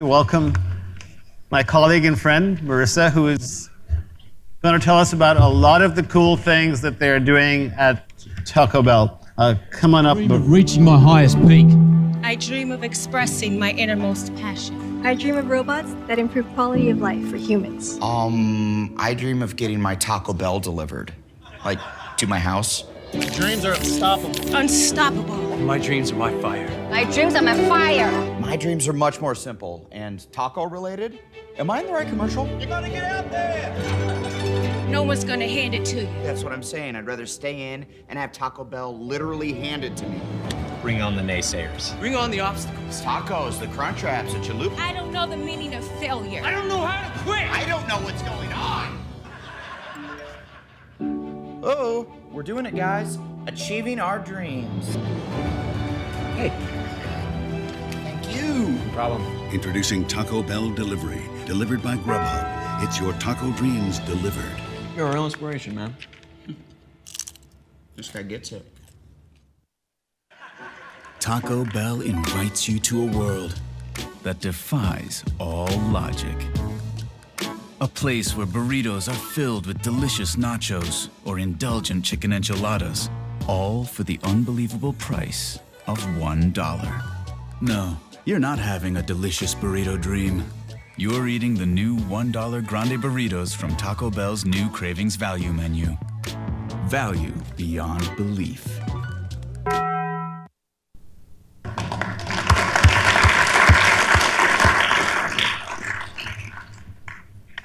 Welcome my colleague and friend, Marissa, who is going to tell us about a lot of the cool things that they're doing at Taco Bell. Come on up. I dream of reaching my highest peak. I dream of expressing my innermost passion. I dream of robots that improve quality of life for humans. I dream of getting my Taco Bell delivered, like to my house. Dreams are unstoppable. Unstoppable. My dreams are my fire. My dreams are my fire. My dreams are much more simple and taco related. Am I in the right commercial? You gotta get out there! No one's gonna hand it to you. That's what I'm saying. I'd rather stay in and have Taco Bell literally handed to me. Bring on the naysayers. Bring on the obstacles. Tacos, the crunch wraps, the chalupa. I don't know the meaning of failure. I don't know how to quit! I don't know what's going on. Oh, we're doing it, guys. Achieving our dreams. Hey. Thank you. No problem. Introducing Taco Bell Delivery, delivered by Grubhub. It's your taco dreams delivered. You're a real inspiration, man. This guy gets it. Taco Bell invites you to a world that defies all logic. A place where burritos are filled with delicious nachos or indulgent chicken enchiladas, all for the unbelievable price of $1. No, you're not having a delicious burrito dream. You're eating the new $1 grande burritos from Taco Bell's new Cravings Value menu. Value beyond belief.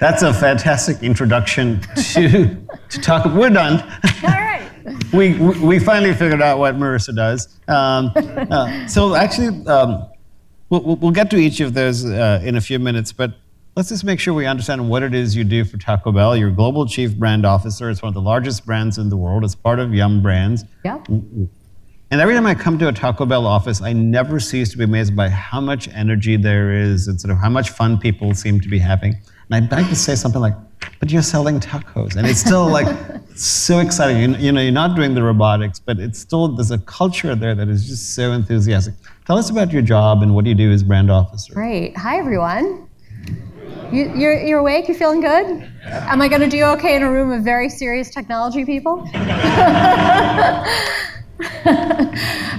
That's a fantastic introduction to Taco. We're done. All right. We finally figured out what Marissa does. So actually, we'll get to each of those in a few minutes, but let's just make sure we understand what it is you do for Taco Bell. You're Global Chief Brand Officer. It's one of the largest brands in the world. It's part of Yum Brands. Yeah. And every time I come to a Taco Bell office, I never cease to be amazed by how much energy there is and sort of how much fun people seem to be having. And I'd like to say something like, but you're selling tacos. And it's still like so exciting. You know, you're not doing the robotics, but it's still, there's a culture there that is just so enthusiastic. Tell us about your job and what do you do as brand officer? Great. Hi, everyone. You're awake? You feeling good? Am I going to do okay in a room of very serious technology people?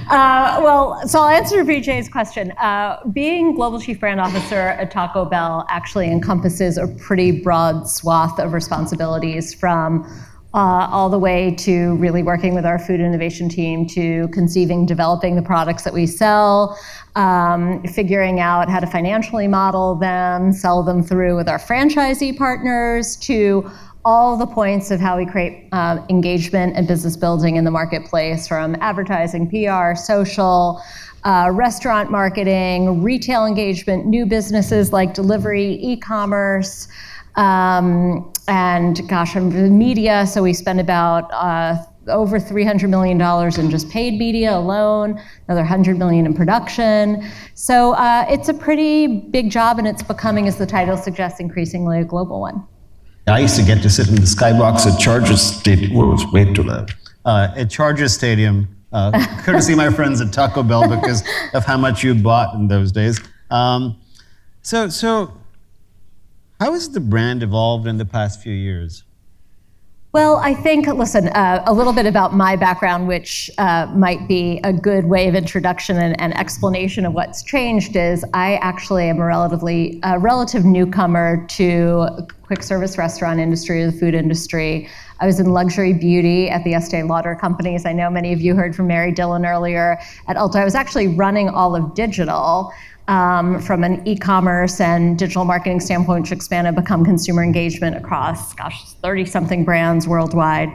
So I'll answer BJ's question. Being Global Chief Brand Officer at Taco Bell actually encompasses a pretty broad swath of responsibilities, from all the way to really working with our food innovation team to conceiving, developing the products that we sell, figuring out how to financially model them, sell them through with our franchisee partners, to all the points of how we create engagement and business building in the marketplace, from advertising, PR, social, restaurant marketing, retail engagement, new businesses like delivery, e-commerce, and gosh, media. So we spend about over $300 million in just paid media alone, another $100 million in production. So it's a pretty big job, and it's becoming, as the title suggests, increasingly a global one. I used to get to sit in the skybox at Chargers Stadium. Well, it was way too loud. At Chargers Stadium, courtesy of my friends at Taco Bell, because of how much you bought in those days. So how has the brand evolved in the past few years? Well, I think, listen, a little bit about my background, which might be a good way of introduction and explanation of what's changed, is I actually am a relative newcomer to quick service restaurant industry, or the food industry. I was in luxury beauty at the Estee Lauder companies. I know many of you heard from Mary Dillon earlier at Ulta. I was actually running all of digital. From an e-commerce and digital marketing standpoint, which expanded, become consumer engagement across, 30-something brands worldwide,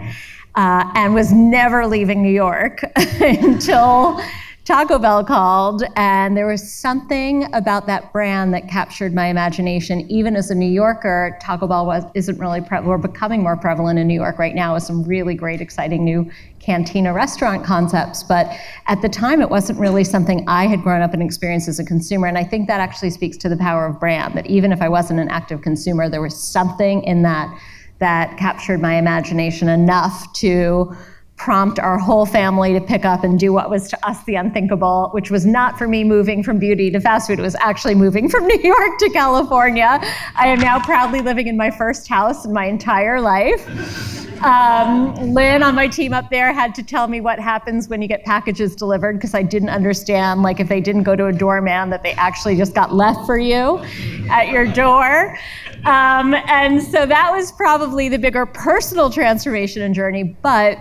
and was never leaving New York until Taco Bell called, and there was something about that brand that captured my imagination. Even as a New Yorker, Taco Bell isn't really we're becoming more prevalent in New York right now with some really great, exciting new cantina restaurant concepts. But at the time, it wasn't really something I had grown up and experienced as a consumer. And I think that actually speaks to the power of brand, that even if I wasn't an active consumer, there was something in that captured my imagination enough to prompt our whole family to pick up and do what was to us the unthinkable, which was not for me moving from beauty to fast food. It was actually moving from New York to California. I am now proudly living in my first house in my entire life. Lynn on my team up there had to tell me what happens when you get packages delivered, because I didn't understand, like if they didn't go to a doorman, that they actually just got left for you at your door. And so that was probably the bigger personal transformation and journey. But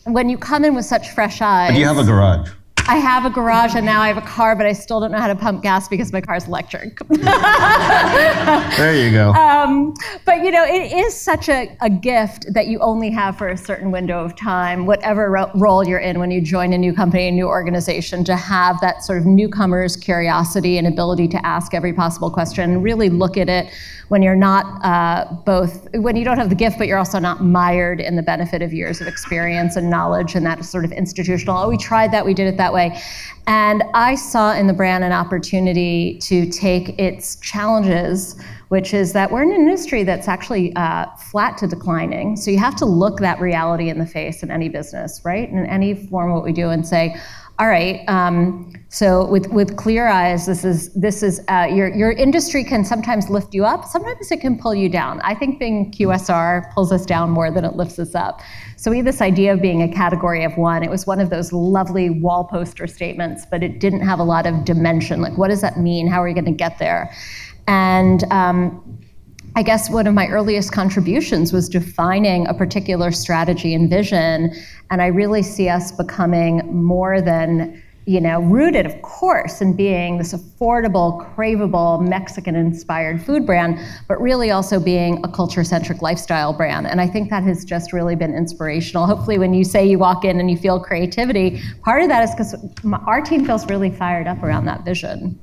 when you come in with such fresh eyes. But you have a garage. I have a garage, and now I have a car, but I still don't know how to pump gas because my car's electric. There you go. But you know, it is such a gift that you only have for a certain window of time, whatever role you're in when you join a new company, a new organization, to have that sort of newcomer's curiosity and ability to ask every possible question and really look at it when you're not when you don't have the gift, but you're also not mired in the benefit of years of experience and knowledge and that sort of institutional, oh, we tried that, we did it that way. And I saw in the brand an opportunity to take its challenges, which is that we're in an industry that's actually flat to declining. So you have to look that reality in the face in any business, right? In any form of what we do, and say, all right, so with clear eyes, this is your industry can sometimes lift you up, sometimes it can pull you down. I think being QSR pulls us down more than it lifts us up. So we had this idea of being a category of one. It was one of those lovely wall poster statements, but it didn't have a lot of dimension. Like, what does that mean? How are we going to get there? And I guess one of my earliest contributions was defining a particular strategy and vision. And I really see us becoming more than, rooted, of course, in being this affordable, craveable, Mexican-inspired food brand, but really also being a culture-centric lifestyle brand. And I think that has just really been inspirational. Hopefully when you say you walk in and you feel creativity, part of that is because our team feels really fired up around that vision.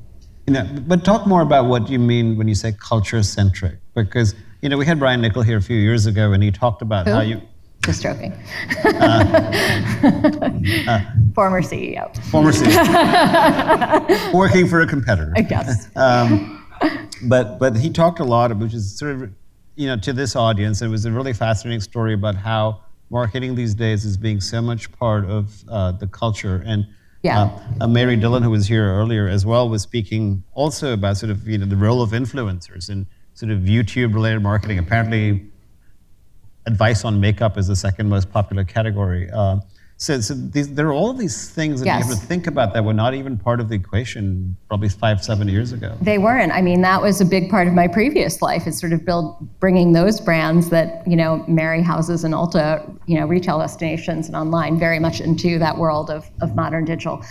But talk more about what you mean when you say culture-centric, because we had Brian Nichol here a few years ago, and he talked about how you. Just joking. Former CEO. Former CEO. Working for a competitor. I guess. But he talked a lot, which is sort of, to this audience, it was a really fascinating story about how marketing these days is being so much part of the culture. And Mary Dillon, who was here earlier as well, was speaking also about sort of the role of influencers and sort of YouTube-related marketing. Apparently, advice on makeup is the second most popular category. So there are all of these things that you have to think about that were not even part of the equation probably 5-7 years ago. They weren't. I mean, that was a big part of my previous life, is sort of bringing those brands that, Mary houses and Ulta, retail destinations and online very much into that world of modern digital.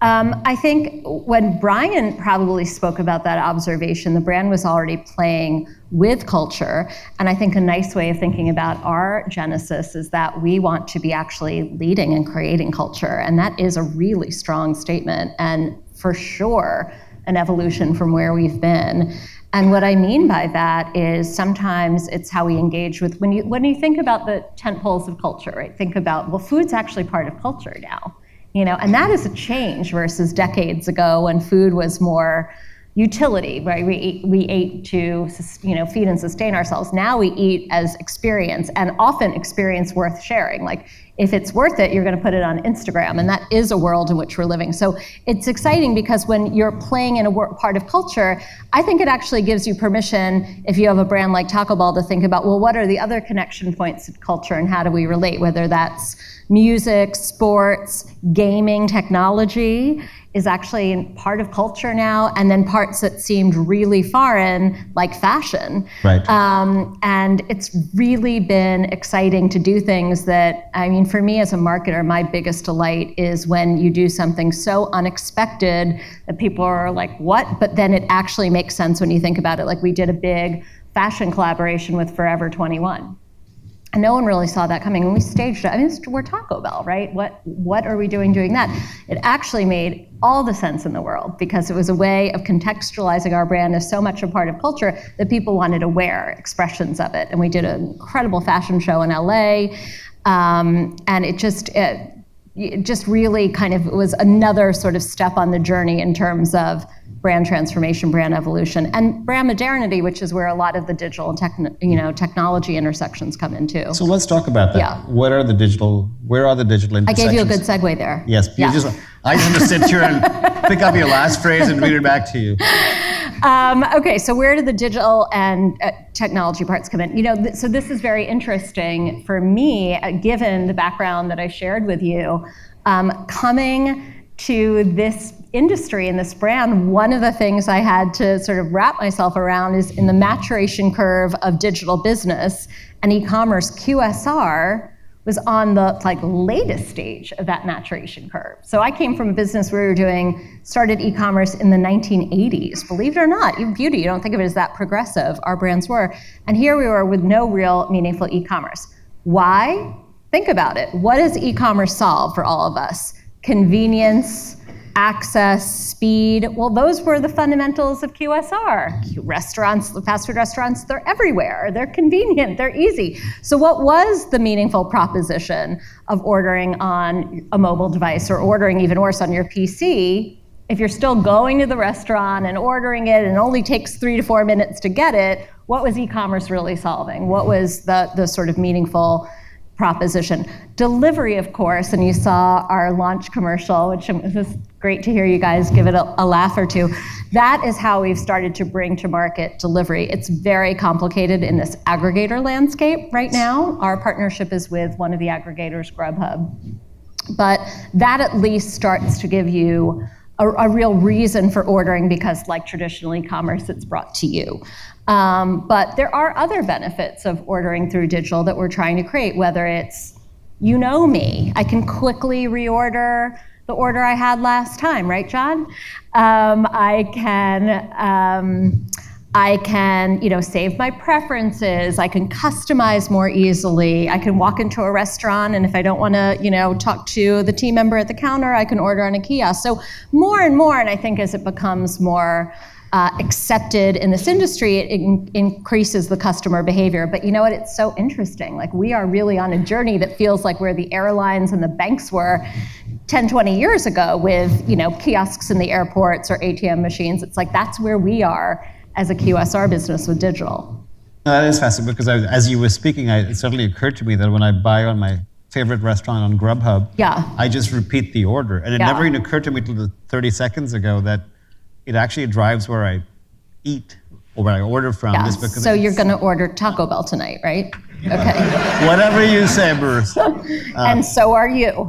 I think when Brian probably spoke about that observation, the brand was already playing with culture. And I think a nice way of thinking about our genesis is that we want to be actually leading and creating culture. And that is a really strong statement, and for sure an evolution from where we've been. And what I mean by that is sometimes it's how we engage with, when you think about the tent poles of culture, right? Think about, well, food's actually part of culture now. And that is a change versus decades ago when food was more utility, right? We ate to, feed and sustain ourselves. Now we eat as experience, and often experience worth sharing. Like, if it's worth it, you're going to put it on Instagram, and that is a world in which we're living. So it's exciting because when you're playing in a part of culture, I think it actually gives you permission, if you have a brand like Taco Bell, to think about, well, what are the other connection points of culture and how do we relate, whether that's music, sports, gaming, technology is actually part of culture now, and then parts that seemed really foreign, like fashion. Right. And it's really been exciting to do things that, for me as a marketer, my biggest delight is when you do something so unexpected that people are like, what? But then it actually makes sense when you think about it. Like, we did a big fashion collaboration with Forever 21. And no one really saw that coming. When we staged it, we're Taco Bell, right? What are we doing that? It actually made all the sense in the world, because it was a way of contextualizing our brand as so much a part of culture that people wanted to wear expressions of it. And we did an incredible fashion show in LA. And it just, just really kind of was another sort of step on the journey in terms of brand transformation, brand evolution, and brand modernity, which is where a lot of the digital and technology intersections come into. So let's talk about that. Yeah. Where are the digital intersections? I gave you a good segue there. Yes. I just want to sit here and pick up your last phrase and read it back to you. Okay, so where do the digital and technology parts come in? So this is very interesting for me, given the background that I shared with you. Coming to this industry and this brand, one of the things I had to sort of wrap myself around is in the maturation curve of digital business and e-commerce, QSR was on the latest stage of that maturation curve. So I came from a business where we were started e-commerce in the 1980s. Believe it or not, even beauty, you don't think of it as that progressive, our brands were. And here we were with no real meaningful e-commerce. Why? Think about it. What does e-commerce solve for all of us? Convenience, access, speed. Well, those were the fundamentals of QSR. Restaurants, fast food restaurants, they're everywhere. They're convenient, they're easy. So what was the meaningful proposition of ordering on a mobile device or ordering even worse on your PC? If you're still going to the restaurant and ordering it and it only takes 3 to 4 minutes to get it, what was e-commerce really solving? What was the sort of meaningful proposition? Delivery, of course, and you saw our launch commercial, which is great to hear you guys give it a laugh or two. That is how we've started to bring to market delivery. It's very complicated in this aggregator landscape right now. Our partnership is with one of the aggregators, Grubhub. But that at least starts to give you a real reason for ordering because like traditional e-commerce, it's brought to you. But there are other benefits of ordering through digital that we're trying to create, whether it's, me, I can quickly reorder the order I had last time, right, John? I can, save my preferences. I can customize more easily. I can walk into a restaurant, and if I don't want to, talk to the team member at the counter, I can order on a kiosk. So more and more, and I think as it becomes more accepted in this industry, it increases the customer behavior. But you know what? It's so interesting. We are really on a journey that feels like where the airlines and the banks were 10, 20 years ago with, kiosks in the airports or ATM machines. It's like that's where we are as a QSR business with digital. That is fascinating because as you were speaking, it suddenly occurred to me that when I buy on my favorite restaurant on Grubhub, I just repeat the order. And it never even occurred to me until 30 seconds ago that it actually drives where I eat or where I order from. Yeah. Just because so you're going to order Taco Bell tonight, right? Okay. Whatever you say, Marissa. And so are you.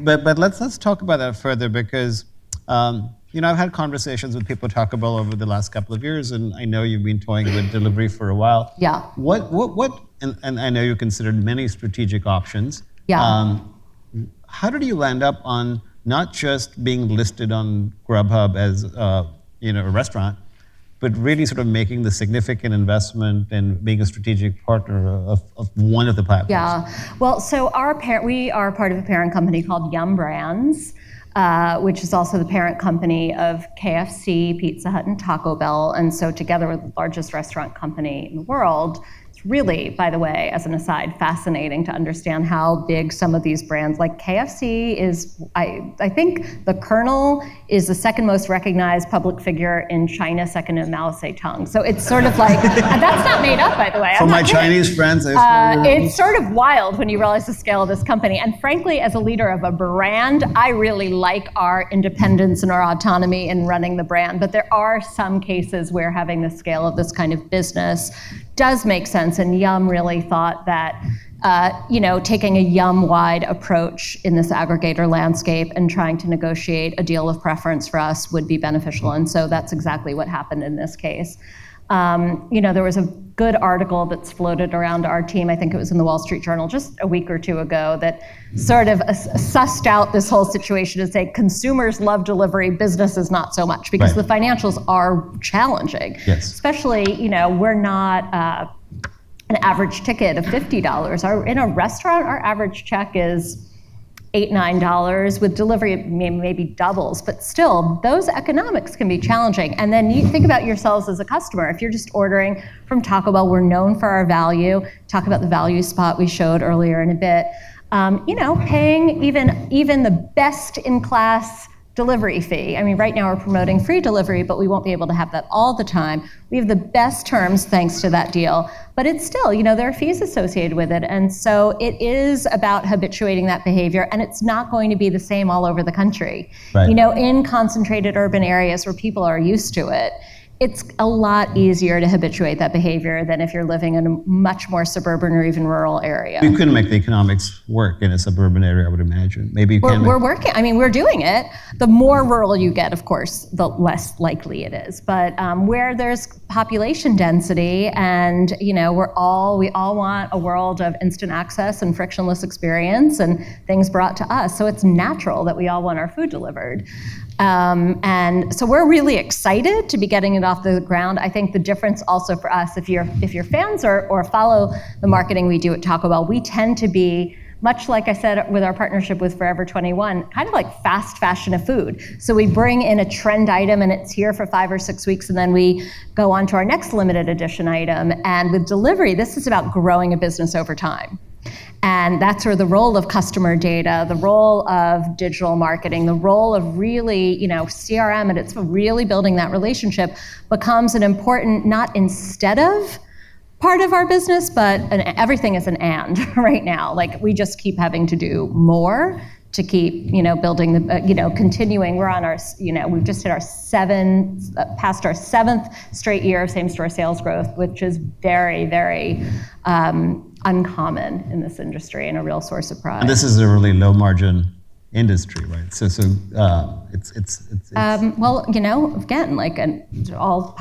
But let's talk about that further because I've had conversations with people at Taco Bell over the last couple of years, and I know you've been toying with delivery for a while. Yeah. What? And I know you considered many strategic options. Yeah. How did you land up on not just being listed on Grubhub as a restaurant, but really sort of making the significant investment and being a strategic partner of one of the platforms? Yeah. Well, so we are part of a parent company called Yum Brands, which is also the parent company of KFC, Pizza Hut, and Taco Bell. And so together we're the largest restaurant company in the world. It's really, by the way, as an aside, fascinating to understand how big some of these brands, like KFC is, I think the Colonel is the second most recognized public figure in China, second to Mao Zedong. So it's sort of like, and that's not made up, by the way. For my Chinese friends, it's sort of wild when you realize the scale of this company. And frankly, as a leader of a brand, I really like our independence and our autonomy in running the brand. But there are some cases where having the scale of this kind of business does make sense. And Yum really thought that, taking a Yum-wide approach in this aggregator landscape and trying to negotiate a deal of preference for us would be beneficial. And so that's exactly what happened in this case. There was a good article that's floated around our team, I think it was in the Wall Street Journal just a week or two ago, that sort of sussed out this whole situation and say consumers love delivery, businesses not so much, because the financials are challenging. Yes. Especially, we're not an average ticket of $50. In a restaurant, our average check is $8, $9. With delivery, it maybe doubles, but still, those economics can be challenging. And then you think about yourselves as a customer. If you're just ordering from Taco Bell, we're known for our value. Talk about the value spot we showed earlier in a bit. Paying even the best-in-class delivery fee. I mean, right now we're promoting free delivery, but we won't be able to have that all the time. We have the best terms thanks to that deal, but it's still, there are fees associated with it. And so it is about habituating that behavior, and it's not going to be the same all over the country. Right. In concentrated urban areas where people are used to it, it's a lot easier to habituate that behavior than if you're living in a much more suburban or even rural area. You couldn't make the economics work in a suburban area, I would imagine. Maybe you can. We're working. I mean, we're doing it. The more rural you get, of course, the less likely it is. But where there's population density, and we all want a world of instant access and frictionless experience and things brought to us. So it's natural that we all want our food delivered. And so we're really excited to be getting it off the ground. I think the difference also for us, if you're fans or follow the marketing we do at Taco Bell, we tend to be, much like I said with our partnership with Forever 21, kind of like fast fashion of food. So we bring in a trend item and it's here for 5 or 6 weeks, and then we go on to our next limited edition item. And with delivery, this is about growing a business over time. And that's where the role of customer data, the role of digital marketing, the role of really, CRM, and it's really building that relationship becomes an important, not instead of part of our business, but everything is an and right now. Like, we just keep having to do more to keep, building the, continuing. We're on our, we've just hit past our 7th straight year of same-store sales growth, which is very, very uncommon in this industry and a real source of pride. And this is a really low-margin industry, right? So it's well, again, all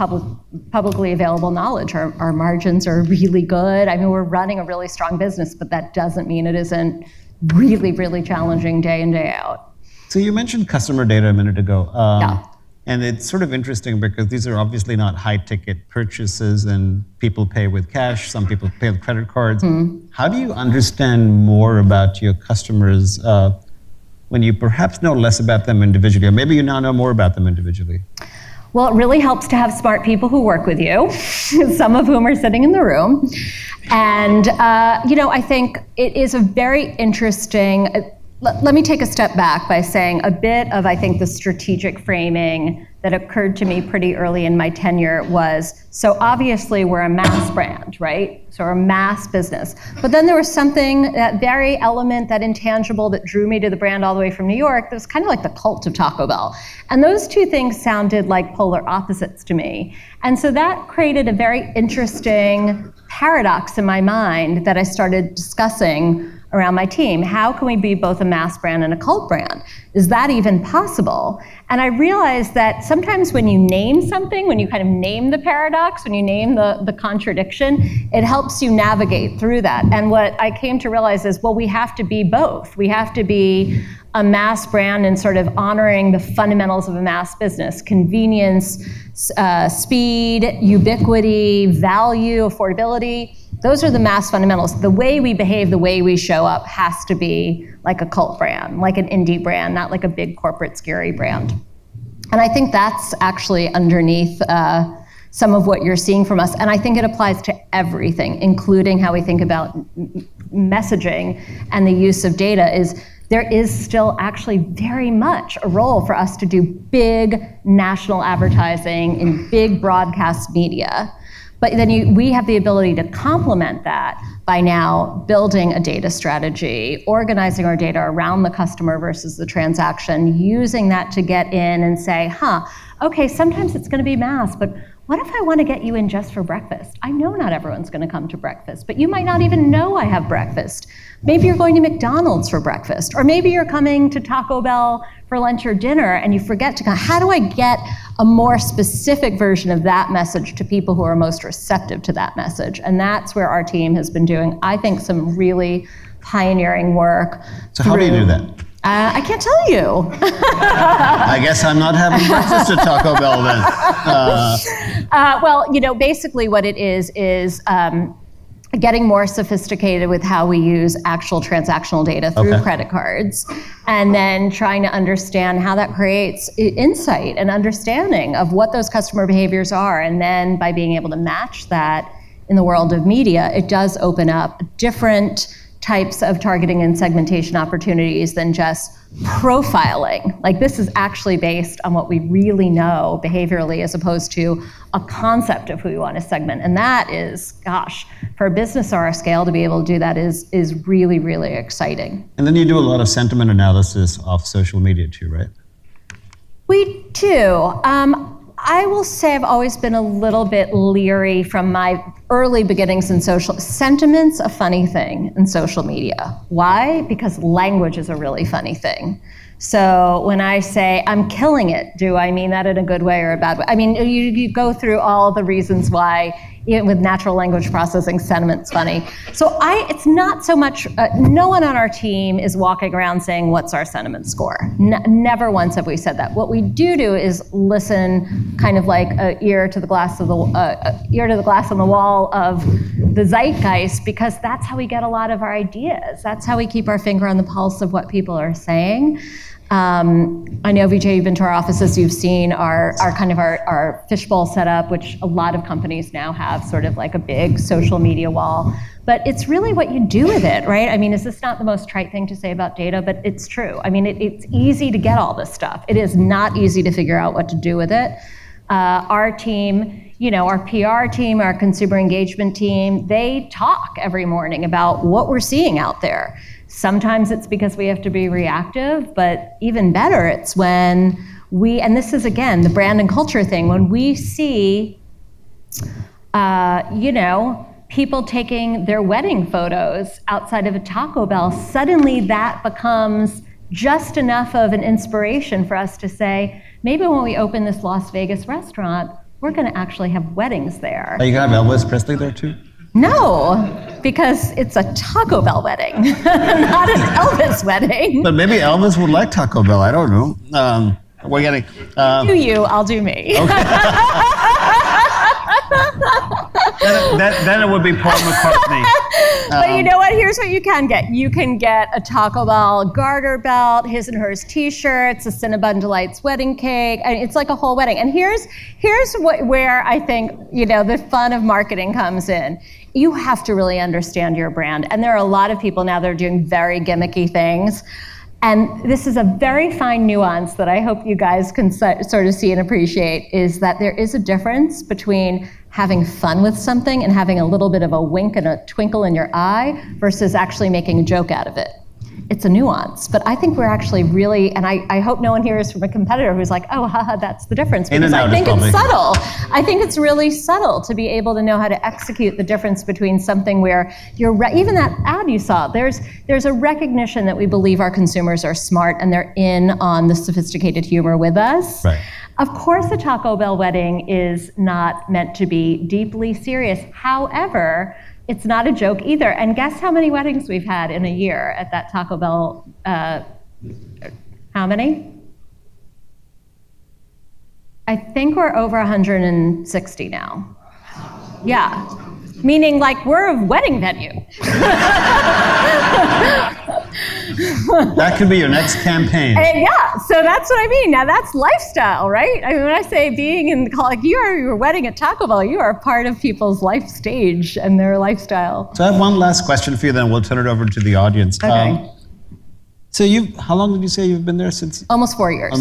publicly available knowledge, our margins are really good. I mean, we're running a really strong business, but that doesn't mean it isn't really, really challenging day in, day out. So you mentioned customer data a minute ago. Yeah. And it's sort of interesting because these are obviously not high-ticket purchases, and people pay with cash, some people pay with credit cards. How do you understand more about your customers when you perhaps know less about them individually, or maybe you now know more about them individually? Well, it really helps to have smart people who work with you, some of whom are sitting in the room. And, I think it is a very interesting... Let me take a step back by saying a bit of, I think, the strategic framing that occurred to me pretty early in my tenure was, so obviously we're a mass brand, right? So we're a mass business. But then there was something, that very element, that intangible that drew me to the brand all the way from New York, that was kind of like the cult of Taco Bell. And those two things sounded like polar opposites to me. And so that created a very interesting paradox in my mind that I started discussing around my team. How can we be both a mass brand and a cult brand? Is that even possible? And I realized that sometimes when you name something, when you kind of name the paradox, when you name the contradiction, it helps you navigate through that. And what I came to realize is, well, we have to be both. We have to be a mass brand and sort of honoring the fundamentals of a mass business: convenience, speed, ubiquity, value, affordability. Those are the mass fundamentals. The way we behave, the way we show up has to be like a cult brand, like an indie brand, not like a big corporate scary brand. And I think that's actually underneath some of what you're seeing from us. And I think it applies to everything, including how we think about messaging and the use of data. There is still actually very much a role for us to do big national advertising in big broadcast media. But then we have the ability to complement that by now building a data strategy, organizing our data around the customer versus the transaction, using that to get in and say, okay, sometimes it's going to be mass, but what if I want to get you in just for breakfast? I know not everyone's going to come to breakfast, but you might not even know I have breakfast. Maybe you're going to McDonald's for breakfast, or maybe you're coming to Taco Bell for lunch or dinner and you forget to come. How do I get a more specific version of that message to people who are most receptive to that message? And that's where our team has been doing, I think, some really pioneering work. So how do you do that? I can't tell you. I guess I'm not having breakfast at Taco Bell then. Well, basically what it is getting more sophisticated with how we use actual transactional data through Okay. credit cards, and then trying to understand how that creates insight and understanding of what those customer behaviors are. And then by being able to match that in the world of media, it does open up different types of targeting and segmentation opportunities than just profiling. Like, this is actually based on what we really know behaviorally, as opposed to a concept of who we want to segment. And that is, gosh, for a business our scale to be able to do that is really, really exciting. And then you do a lot of sentiment analysis of social media too, right? We do. I will say I've always been a little bit leery from my early beginnings in social. Sentiment's a funny thing in social media. Why? Because language is a really funny thing. So when I say I'm killing it, do I mean that in a good way or a bad way? I mean, you go through all the reasons why, even with natural language processing, sentiment's funny. So it's not so much, no one on our team is walking around saying, what's our sentiment score? Never once have we said that. What we do is listen, kind of like an ear to the glass on the wall of the zeitgeist, because that's how we get a lot of our ideas. That's how we keep our finger on the pulse of what people are saying. I know, Vijay, you've been to our offices, you've seen our fishbowl setup, which a lot of companies now have, sort of like a big social media wall. But it's really what you do with it, right? I mean, is this not the most trite thing to say about data? But it's true. I mean, it's easy to get all this stuff. It is not easy to figure out what to do with it. Our team, our PR team, our consumer engagement team, they talk every morning about what we're seeing out there. Sometimes it's because we have to be reactive, but even better, it's when and this is, again, the brand and culture thing, when we see, people taking their wedding photos outside of a Taco Bell, suddenly that becomes just enough of an inspiration for us to say, maybe when we open this Las Vegas restaurant, we're going to actually have weddings there. Are you going to have Elvis Presley there too? No, because it's a Taco Bell wedding, not an Elvis wedding. But maybe Elvis would like Taco Bell. I don't know. We're getting. Do you? I'll do me. Okay. then it would be Paul McCartney. But you know what? Here's what you can get. You can get a Taco Bell garter belt, his and hers T-shirts, a Cinnabon Delights wedding cake. I mean, it's like a whole wedding. And here's where I think the fun of marketing comes in. You have to really understand your brand, and there are a lot of people now that are doing very gimmicky things. And this is a very fine nuance that I hope you guys can sort of see and appreciate, is that there is a difference between having fun with something and having a little bit of a wink and a twinkle in your eye versus actually making a joke out of it. It's a nuance, but I think we're actually really, and I hope no one here is from a competitor who's like, oh, haha, that's the difference. Because I think it's subtle. I think it's really subtle to be able to know how to execute the difference between something where even that ad you saw, there's a recognition that we believe our consumers are smart and they're in on the sophisticated humor with us. Right. Of course, a Taco Bell wedding is not meant to be deeply serious. However, it's not a joke either. And guess how many weddings we've had in a year at that Taco Bell? How many? I think we're over 160 now. Yeah. Meaning, like, we're a wedding venue. That could be your next campaign. Yeah, so that's what I mean. Now that's lifestyle, right? I mean, when I say being in, like, your wedding at Taco Bell, you are part of people's life stage and their lifestyle. So I have one last question for you, then we'll turn it over to the audience. Okay. So how long did you say you've been there since? Almost 4 years.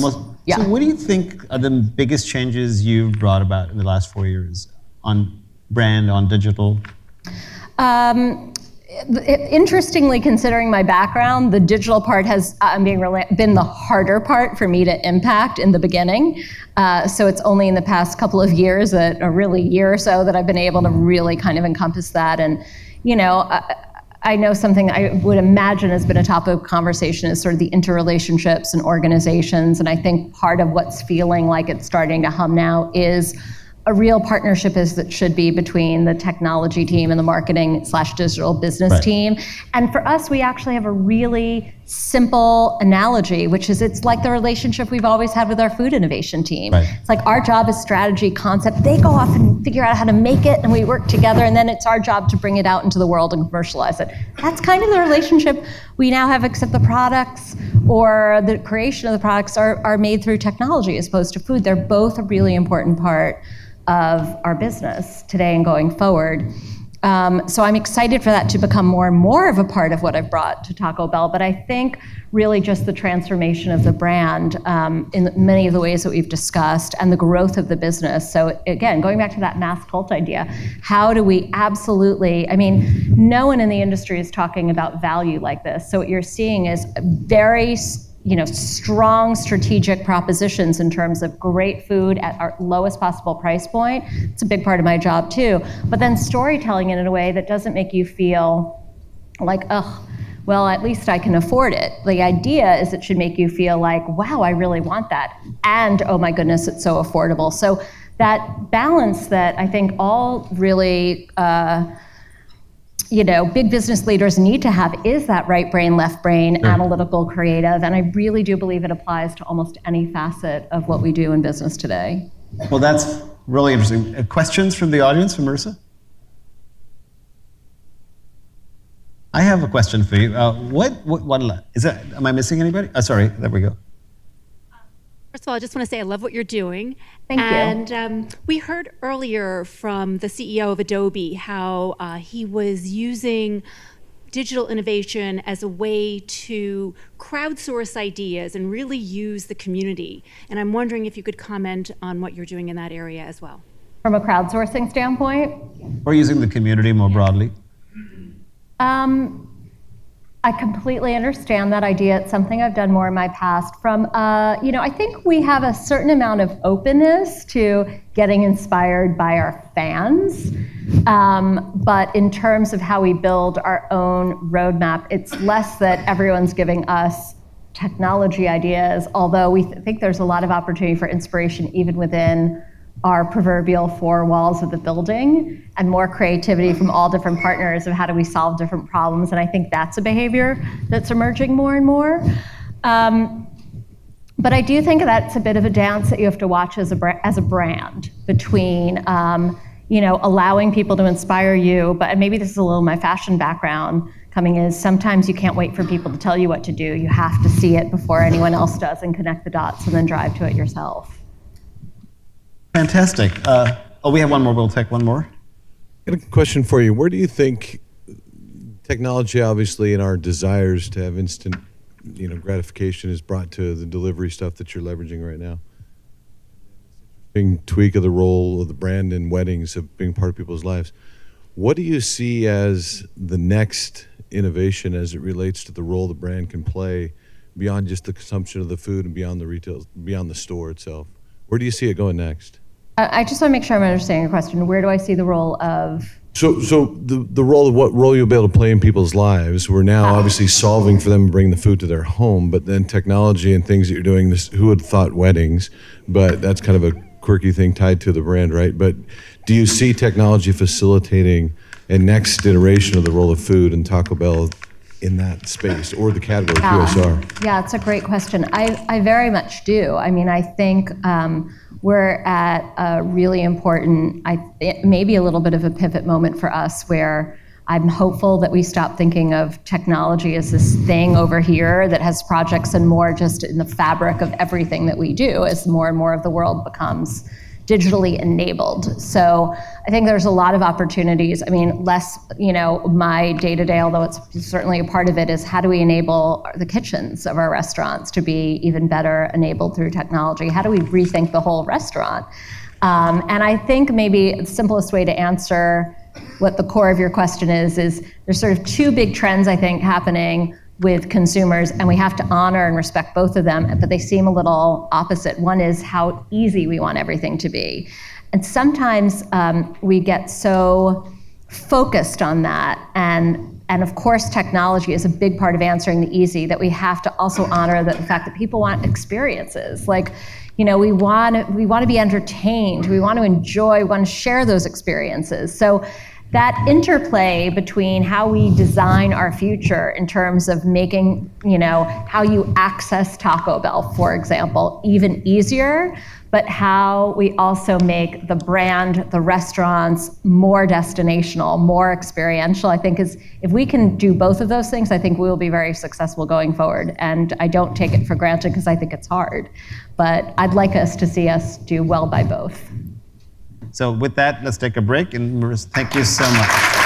Yeah. So what do you think are the biggest changes you've brought about in the last 4 years on brand, on digital? Interestingly, considering my background, the digital part has been the harder part for me to impact in the beginning. So it's only in the past couple of years, a really year or so, that I've been able to really kind of encompass that. And, I know something I would imagine has been a topic of conversation is sort of the interrelationships and organizations. And I think part of what's feeling like it's starting to hum now is a real partnership that should be between the technology team and the marketing/digital business team. And for us, we actually have a really simple analogy, which is it's like the relationship we've always had with our food innovation team. Right. It's like our job is strategy, concept. They go off and figure out how to make it, and we work together, and then it's our job to bring it out into the world and commercialize it. That's kind of the relationship we now have, except the products or the creation of the products are made through technology as opposed to food. They're both a really important part of our business today and going forward. So I'm excited for that to become more and more of a part of what I've brought to Taco Bell, but I think really just the transformation of the brand in many of the ways that we've discussed and the growth of the business. So again, going back to that mass cult idea, how do we absolutely, I mean, no one in the industry is talking about value like this. So what you're seeing is very strong strategic propositions in terms of great food at our lowest possible price point. It's a big part of my job too. But then storytelling it in a way that doesn't make you feel like, oh, well, at least I can afford it. The idea is it should make you feel like, wow, I really want that. And oh my goodness, it's so affordable. So that balance that I think all really big business leaders need to have is that right brain, left brain, analytical, creative, and I really do believe it applies to almost any facet of what we do in business today. Well, that's really interesting. Questions from the audience, from Marissa? I have a question for you. What is that? Am I missing anybody? Sorry, there we go. First of all, I just want to say I love what you're doing. Thank you. And we heard earlier from the CEO of Adobe how he was using digital innovation as a way to crowdsource ideas and really use the community. And I'm wondering if you could comment on what you're doing in that area as well. From a crowdsourcing standpoint? Or using the community more broadly? I completely understand that idea. It's something I've done more in my past. I think we have a certain amount of openness to getting inspired by our fans. But in terms of how we build our own roadmap, it's less that everyone's giving us technology ideas, although we think there's a lot of opportunity for inspiration even within our proverbial four walls of the building, and more creativity from all different partners of how do we solve different problems. And I think that's a behavior that's emerging more and more. But I do think that's a bit of a dance that you have to watch as a brand between allowing people to inspire you, but maybe this is a little my fashion background coming is sometimes you can't wait for people to tell you what to do. You have to see it before anyone else does and connect the dots and then drive to it yourself. Fantastic. We have one more. We'll take one more. I got a question for you. Where do you think technology, obviously, and our desires to have instant, gratification is brought to the delivery stuff that you're leveraging right now? Being tweak of the role of the brand in weddings, of being part of people's lives. What do you see as the next innovation as it relates to the role the brand can play beyond just the consumption of the food and beyond the retail, beyond the store itself? Where do you see it going next? I just want to make sure I'm understanding your question. Where do I see the role of? So the role of what role you'll be able to play in people's lives. We're now obviously solving for them to bring the food to their home, but then technology and things that you're doing, this, who would have thought weddings, but that's kind of a quirky thing tied to the brand, right? But do you see technology facilitating a next iteration of the role of food and Taco Bell in that space, or the category QSR? Yeah, it's a great question. I very much do. I mean, I think we're at a really important, maybe a little bit of a pivot moment for us where I'm hopeful that we stop thinking of technology as this thing over here that has projects and more just in the fabric of everything that we do as more and more of the world becomes digitally enabled. So I think there's a lot of opportunities. I mean, less, my day-to-day, although it's certainly a part of it, is how do we enable the kitchens of our restaurants to be even better enabled through technology? How do we rethink the whole restaurant? And I think maybe the simplest way to answer what the core of your question is there's sort of two big trends, I think, happening with consumers, and we have to honor and respect both of them, but they seem a little opposite. One is how easy we want everything to be. And sometimes we get so focused on that, and of course technology is a big part of answering the easy, that we have to also honor the fact that people want experiences. Like, we want to be entertained, we want to enjoy, we want to share those experiences. So that interplay between how we design our future in terms of making, how you access Taco Bell, for example, even easier, but how we also make the brand, the restaurants, more destinational, more experiential. I think if we can do both of those things, I think we will be very successful going forward. And I don't take it for granted because I think it's hard. But I'd like us to see us do well by both. So with that, let's take a break. And Marissa, thank you so much.